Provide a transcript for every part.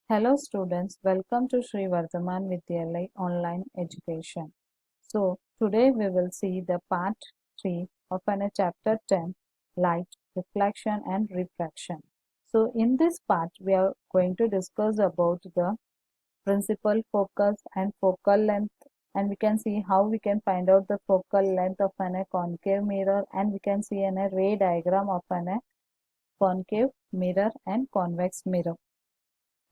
Hello students, welcome to Sri Vardhaman Vidyalaya online education. So today we will see the part 3 of an chapter 10, light, reflection and refraction. So in this part we are going to discuss about the principal focus and focal length, and we can see how we can find out the focal length of an concave mirror, and we can see an ray diagram of an concave mirror and convex mirror.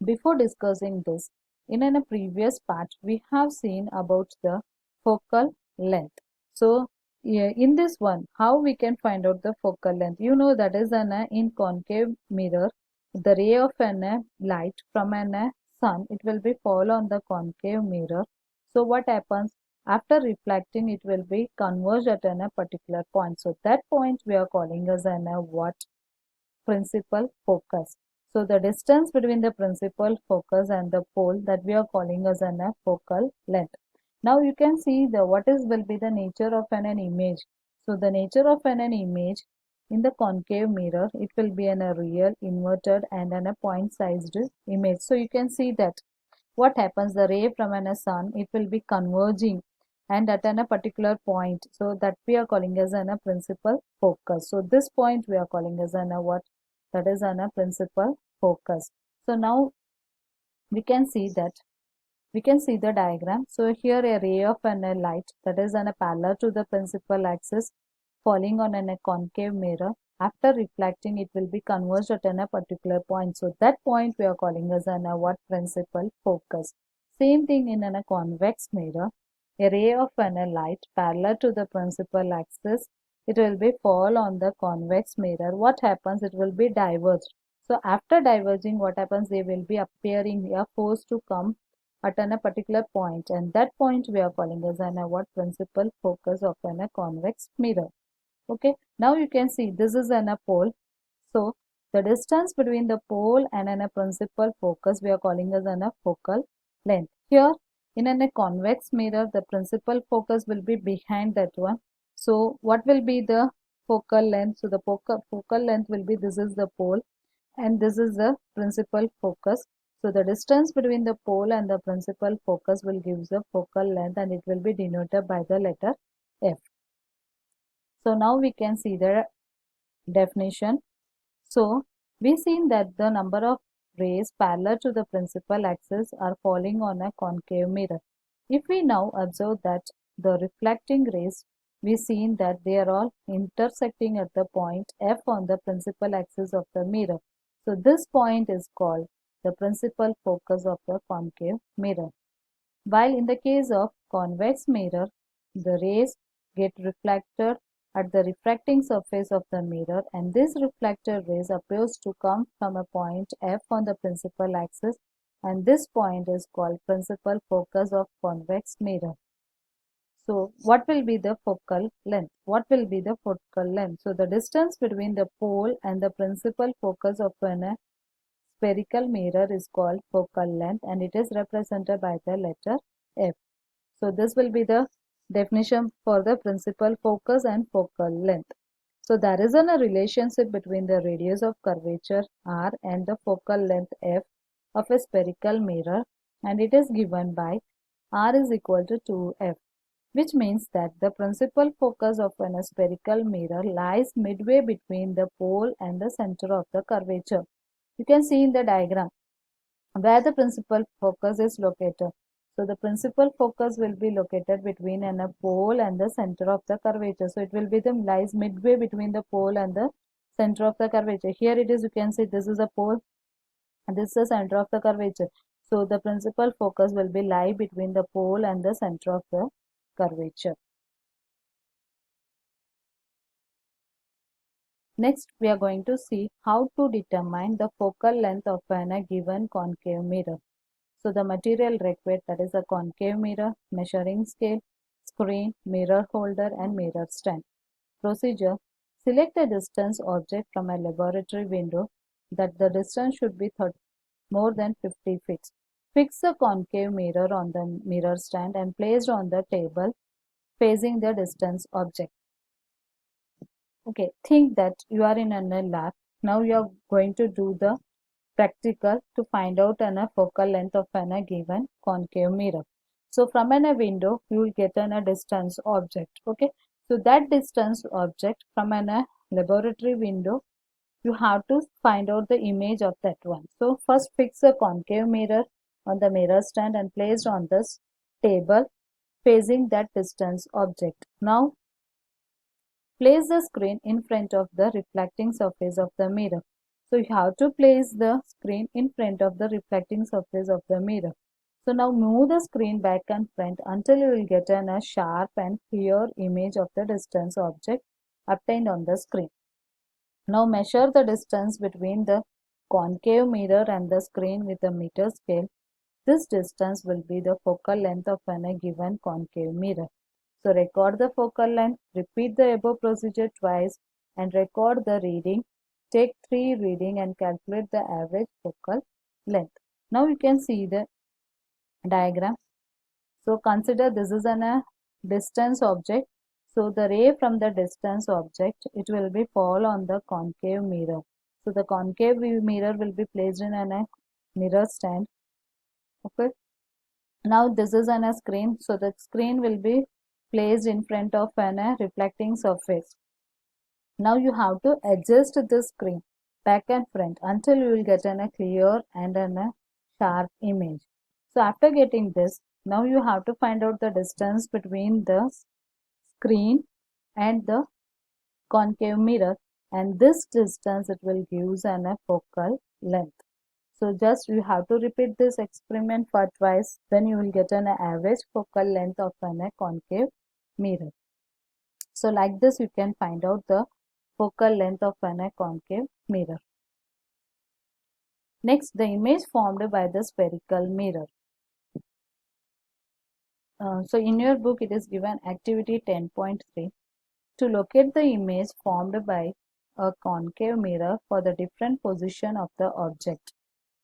Before discussing this, in a previous part, we have seen about the focal length. So, in this one, how we can find out the focal length? You know that is an in concave mirror, the ray of an light from an sun, it will be fall on the concave mirror. So, what happens? After reflecting, it will be converged at a particular point. So, that point we are calling as an what? Principal focus. So the distance between the principal focus and the pole, that we are calling as a focal length. Now you can see the what is will be the nature of an image. So the nature of an image in the concave mirror, it will be a real, inverted and a point sized image. So you can see that what happens, the ray from a sun, it will be converging and at a particular point. So that we are calling as a principal focus. So this point we are calling as a what? That is a principal focus. So now we can see that we can see the diagram. So here a ray of a light, that is a parallel to the principal axis, falling on a concave mirror. After reflecting, it will be converged at a particular point. So that point we are calling as a what? Principal focus. Same thing in a convex mirror. A ray of a light parallel to the principal axis, it will be fall on the convex mirror. What happens? It will be diverged. So after diverging, what happens? They will be appearing, they are forced to come at a particular point, and that point we are calling as an what? Principal focus of a convex mirror. Okay, now you can see this is an pole. So the distance between the pole and a principal focus we are calling as a focal length. Here in a convex mirror, the principal focus will be behind that one. So what will be the focal length? So the focal length will be, this is the pole and this is the principal focus. So the distance between the pole and the principal focus will give the focal length, and it will be denoted by the letter F. So now we can see the definition. So we seen that the number of rays parallel to the principal axis are falling on a concave mirror. If we now observe that the reflecting rays, we seen that they are all intersecting at the point F on the principal axis of the mirror. So this point is called the principal focus of the concave mirror. While in the case of convex mirror, the rays get reflected at the refracting surface of the mirror, and this reflected rays appears to come from a point F on the principal axis, and this point is called principal focus of convex mirror. So what will be the focal length? What will be the focal length? So the distance between the pole and the principal focus of a spherical mirror is called focal length, and it is represented by the letter F. So this will be the definition for the principal focus and focal length. So there is a relationship between the radius of curvature R and the focal length F of a spherical mirror, and it is given by R is equal to 2F, which means that the principal focus of a spherical mirror lies midway between the pole and the center of the curvature. You can see in the diagram where the principal focus is located. So the principal focus will be located between a pole and the center of the curvature. So it will be the lies midway between the pole and the center of the curvature. Here it is, you can see this is a pole and this is the center of the curvature. So the principal focus will be lie between the pole and the center of the curvature. Next, we are going to see how to determine the focal length of a given concave mirror. So the material required, that is a concave mirror, measuring scale, screen, mirror holder and mirror stand. Procedure: select a distance object from a laboratory window that the distance should be more than 50 feet. Fix the concave mirror on the mirror stand and placed on the table facing the distance object. Okay, think that you are in a lab. Now you are going to do the practical to find out a focal length of a given concave mirror. So from a window, you will get a distance object. Okay. So that distance object from a laboratory window, you have to find out the image of that one. So first fix a concave mirror on the mirror stand and placed on this table facing that distance object. Now place the screen in front of the reflecting surface of the mirror. So you have to place the screen in front of the reflecting surface of the mirror. So now move the screen back and front until you will get a sharp and clear image of the distance object obtained on the screen. Now measure the distance between the concave mirror and the screen with a meter scale. This distance will be the focal length of a given concave mirror. So record the focal length, repeat the above procedure twice and record the reading. Take 3 reading and calculate the average focal length. Now you can see the diagram. So consider this is a distance object. So the ray from the distance object, it will be fall on the concave mirror. So the concave mirror will be placed in a mirror stand. Okay. Now this is on a screen. So the screen will be placed in front of a reflecting surface. Now you have to adjust the screen back and front until you will get a clear and a sharp image. So after getting this, now you have to find out the distance between the screen and the concave mirror, and this distance it will give a focal length. So just you have to repeat this experiment for twice, then you will get an average focal length of a concave mirror. So like this you can find out the focal length of a concave mirror. Next, the image formed by the spherical mirror. So in your book it is given activity 10.3 to locate the image formed by a concave mirror for the different position of the object.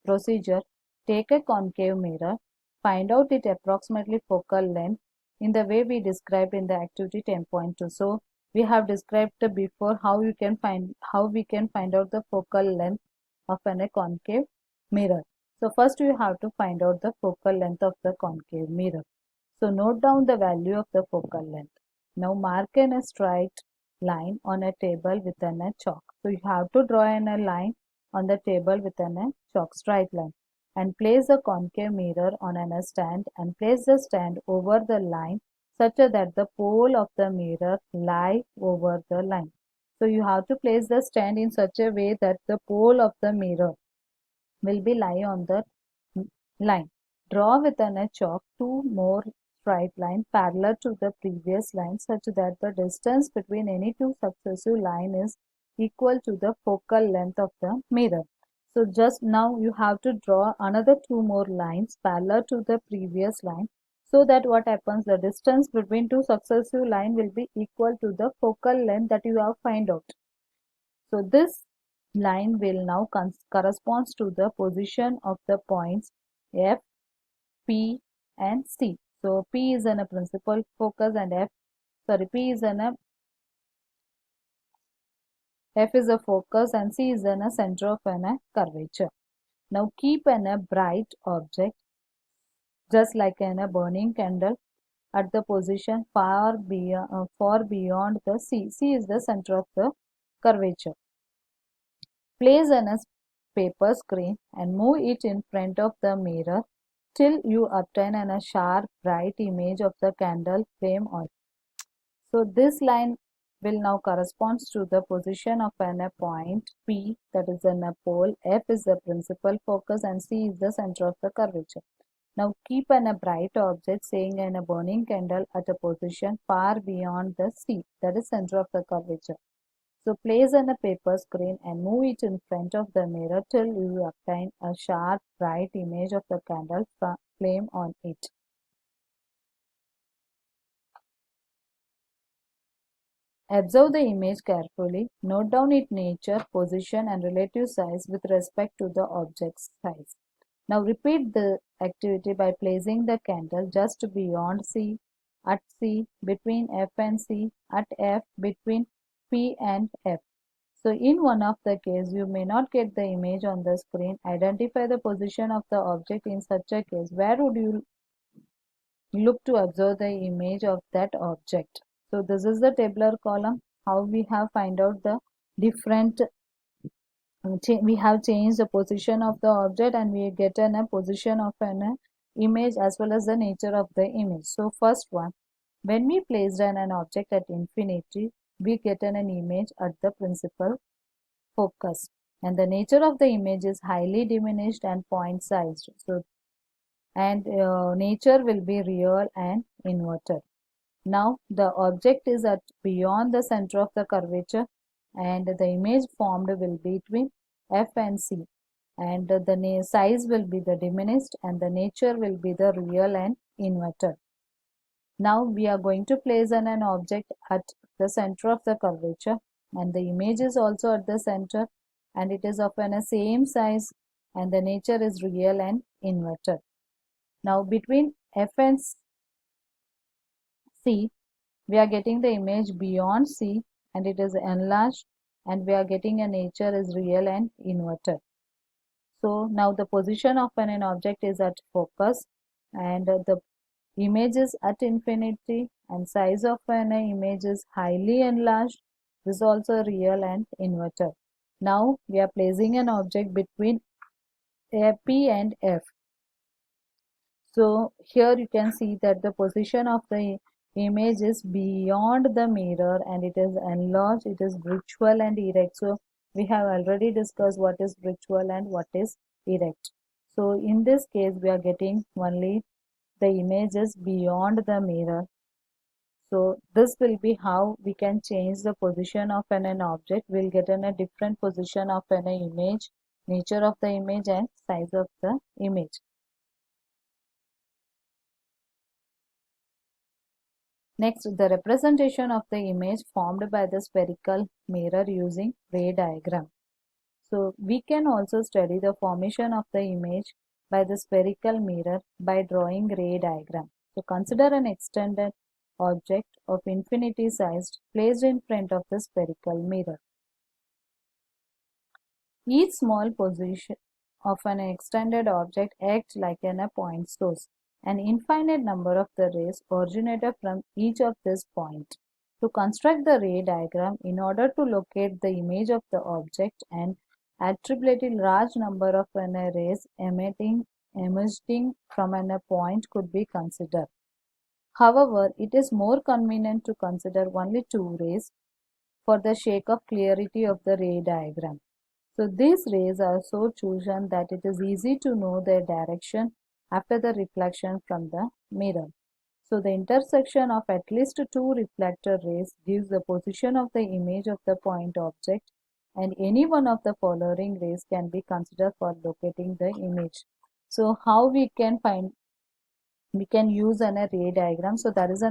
Procedure: take a concave mirror, find out its approximately focal length in the way we described in the activity 10.2. So we have described before how we can find out the focal length of a concave mirror. So first you have to find out the focal length of the concave mirror. So note down the value of the focal length. Now mark a straight line on a table with a chalk. So you have to draw a line on the table with a chalk straight line and place the concave mirror on a stand and place the stand over the line such that the pole of the mirror lie over the line. So you have to place the stand in such a way that the pole of the mirror will be lie on the line. Draw with a chalk 2 more straight line parallel to the previous line such that the distance between any two successive line is equal to the focal length of the mirror. So just now you have to draw another 2 more lines parallel to the previous line, so that what happens, the distance between two successive line will be equal to the focal length that you have find out. So this line will now corresponds to the position of the points F, P and C. So P is a principal focus and P is F is a focus and C is a center of a curvature. Now keep a bright object just like a burning candle at the position far beyond the C. C is the center of the curvature. Place a paper screen and move it in front of the mirror till you obtain a sharp bright image of the candle flame on. So this line will now corresponds to the position of a point P, that is a pole, F is the principal focus and C is the center of the curvature. Now keep a bright object saying a burning candle at a position far beyond the C, that is center of the curvature. So place on a paper screen and move it in front of the mirror till you obtain a sharp bright image of the candle flame on it. Observe the image carefully. Note down its nature, position and relative size with respect to the object's size. Now repeat the activity by placing the candle just beyond C, at C, between F and C, at F, between P and F. So in one of the case, you may not get the image on the screen. Identify the position of the object in such a case. Where would you look to observe the image of that object? So this is the tabular column. How we have find out the different, we have changed the position of the object and we get a position of an image as well as the nature of the image. So first one, when we placed an object at infinity, we get an image at the principal focus, and the nature of the image is highly diminished and point sized. So and nature will be real and inverted. Now the object is at beyond the center of the curvature and the image formed will be between F and C, and the size will be the diminished and the nature will be the real and inverted. Now we are going to place an object at the center of the curvature, and the image is also at the center and it is of a same size and the nature is real and inverted. Now between F and C, we are getting the image beyond C and it is enlarged and we are getting a nature is real and inverted. So now the position of an object is at focus and the image is at infinity and size of an image is highly enlarged. This is also real and inverted. Now we are placing an object between P and F. So here you can see that the position of the image is beyond the mirror and it is enlarged, it is virtual and erect. So we have already discussed what is virtual and what is erect. So in this case we are getting only the image is beyond the mirror. So this will be how we can change the position of an object. We'll get in a different position of an image, nature of the image and size of the image. Next, the representation of the image formed by the spherical mirror using ray diagram. So we can also study the formation of the image by the spherical mirror by drawing ray diagram. So consider an extended object of infinity sized placed in front of the spherical mirror. Each small position of an extended object acts like a point source. An infinite number of the rays originated from each of these points. To construct the ray diagram, in order to locate the image of the object and attribute a large number of rays emitting from a point could be considered. However, it is more convenient to consider only two rays for the sake of clarity of the ray diagram. So these rays are so chosen that it is easy to know their direction after the reflection from the mirror. So the intersection of at least two reflector rays gives the position of the image of the point object, and any one of the following rays can be considered for locating the image. So how we can find, we can use a ray diagram. So there is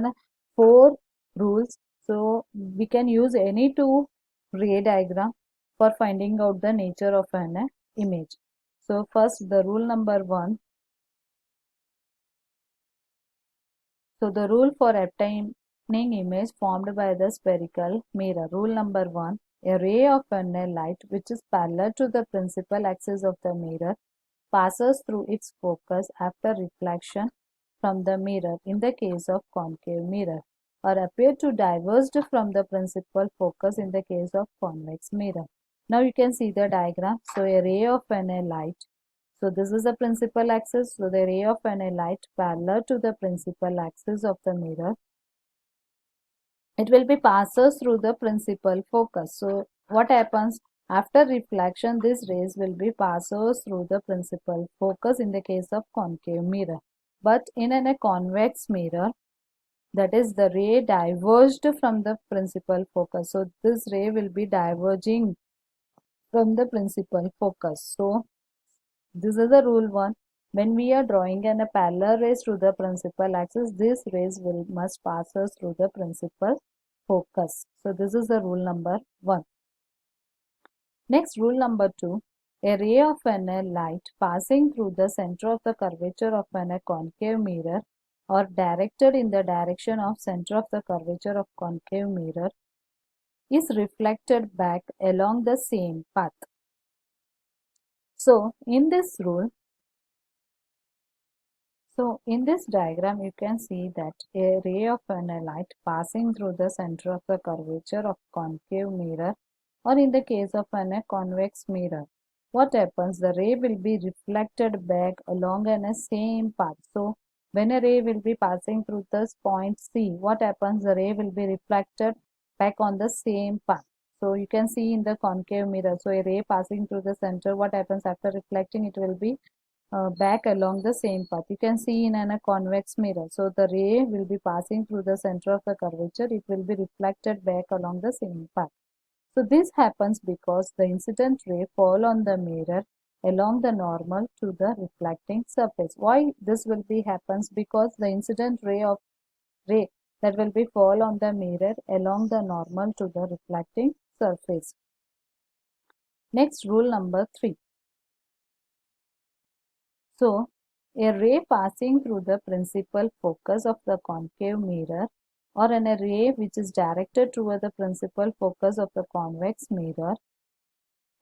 four rules. So we can use any two ray diagram for finding out the nature of an image. So first, the rule number one. So the rule for obtaining image formed by the spherical mirror. Rule number one, a ray of light which is parallel to the principal axis of the mirror passes through its focus after reflection from the mirror in the case of concave mirror, or appear to diverge from the principal focus in the case of convex mirror. Now you can see the diagram. So a ray of light. So this is the principal axis. So the ray of light parallel to the principal axis of the mirror, it will be passes through the principal focus. So what happens after reflection? These rays will be passes through the principal focus in the case of concave mirror. But in a convex mirror, that is the ray diverged from the principal focus. So this ray will be diverging from the principal focus. So this is the rule one. When we are drawing a parallel rays through the principal axis, these rays must pass us through the principal focus. So this is the rule number one. Next, rule number two. A ray of light passing through the center of the curvature of a concave mirror or directed in the direction of center of the curvature of concave mirror is reflected back along the same path. So in this rule, so in this diagram, you can see that a ray of light passing through the center of the curvature of concave mirror, or in the case of a convex mirror, what happens? The ray will be reflected back along a same path. So when a ray will be passing through this point C, what happens? The ray will be reflected back on the same path. So you can see in the concave mirror, so a ray passing through the center, what happens after reflecting? It will be back along the same path. You can see in a convex mirror. So the ray will be passing through the center of the curvature. It will be reflected back along the same path. So this happens because the incident ray fall on the mirror along the normal to the reflecting surface. Why this will be happens? Because the incident ray that will be fall on the mirror along the normal to the reflecting surface. Next, rule number 3. So, a ray passing through the principal focus of the concave mirror, or an ray which is directed toward the principal focus of the convex mirror,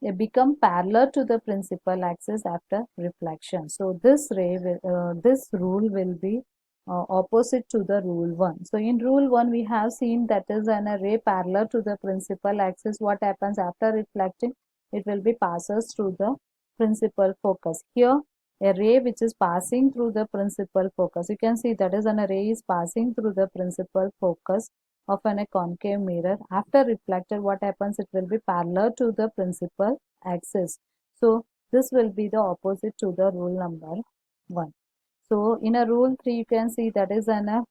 they become parallel to the principal axis after reflection. So this this rule will be opposite to the rule 1. So in rule 1 we have seen that is an array parallel to the principal axis. What happens after reflecting? It will be passes through the principal focus. Here a ray which is passing through the principal focus. You can see that is an array is passing through the principal focus of a concave mirror. After reflected, what happens? It will be parallel to the principal axis. So this will be the opposite to the rule number 1. So in a rule 3, you can see that is a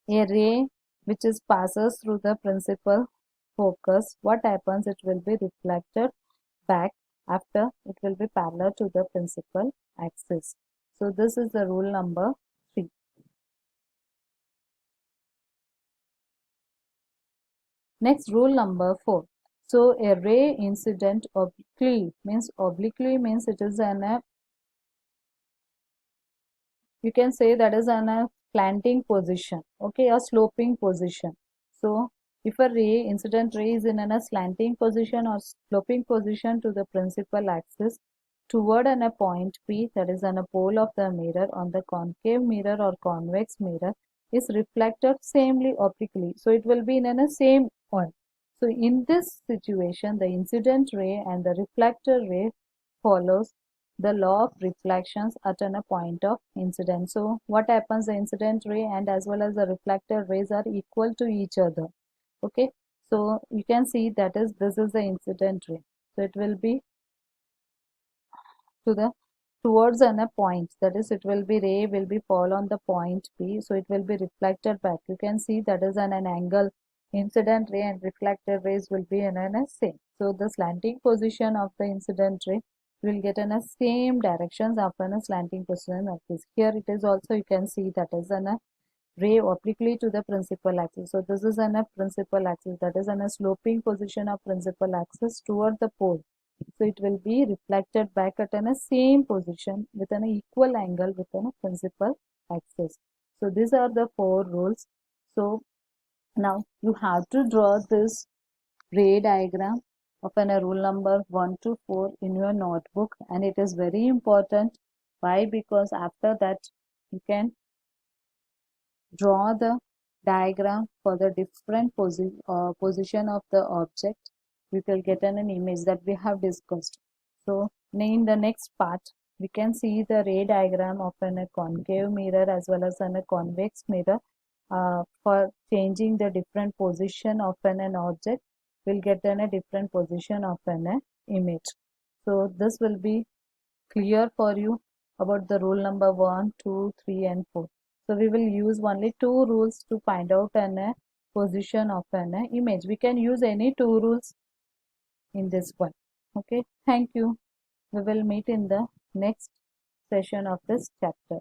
ray which is passes through the principal focus. What happens? It will be reflected back after it will be parallel to the principal axis. So this is the rule number 3. Next, rule number 4. So a ray incident obliquely means it is an you can say that is an slanting position, okay, a sloping position. So if a ray incident ray is in a slanting position or sloping position to the principal axis toward a point P, that is on a pole of the mirror on the concave mirror or convex mirror, is reflected samely obliquely. So it will be in a same point. So in this situation, the incident ray and the reflector ray follows the law of reflections at a point of incidence. So what happens? The incident ray and as well as the reflected rays are equal to each other. Okay, so you can see that is this is the incident ray. So it will be to the towards a point, that is it will be ray will be fall on the point P, so it will be reflected back. You can see that is an angle. Incident ray and reflected rays will be in a same. So the slanting position of the incident ray will get in a same directions after a slanting position of this. Here it is also you can see that is an ray obliquely to the principal axis. So this is an principal axis, that is an sloping position of principal axis toward the pole. So it will be reflected back at a same position with an equal angle with a principal axis. So these are the 4 rules. So now you have to draw this ray diagram of a rule number 1 to 4 in your notebook, and it is very important. Why? Because after that you can draw the diagram for the different position of the object. We will get an image that we have discussed. So in the next part, we can see the ray diagram of a concave mirror as well as a convex mirror. For changing the different position of an object, we'll get a different position of an image. So this will be clear for you about the rule number 1, 2, 3 and 4. So we will use only 2 rules to find out an position of an image. We can use any 2 rules in this one. Okay, thank you. We will meet in the next session of this chapter.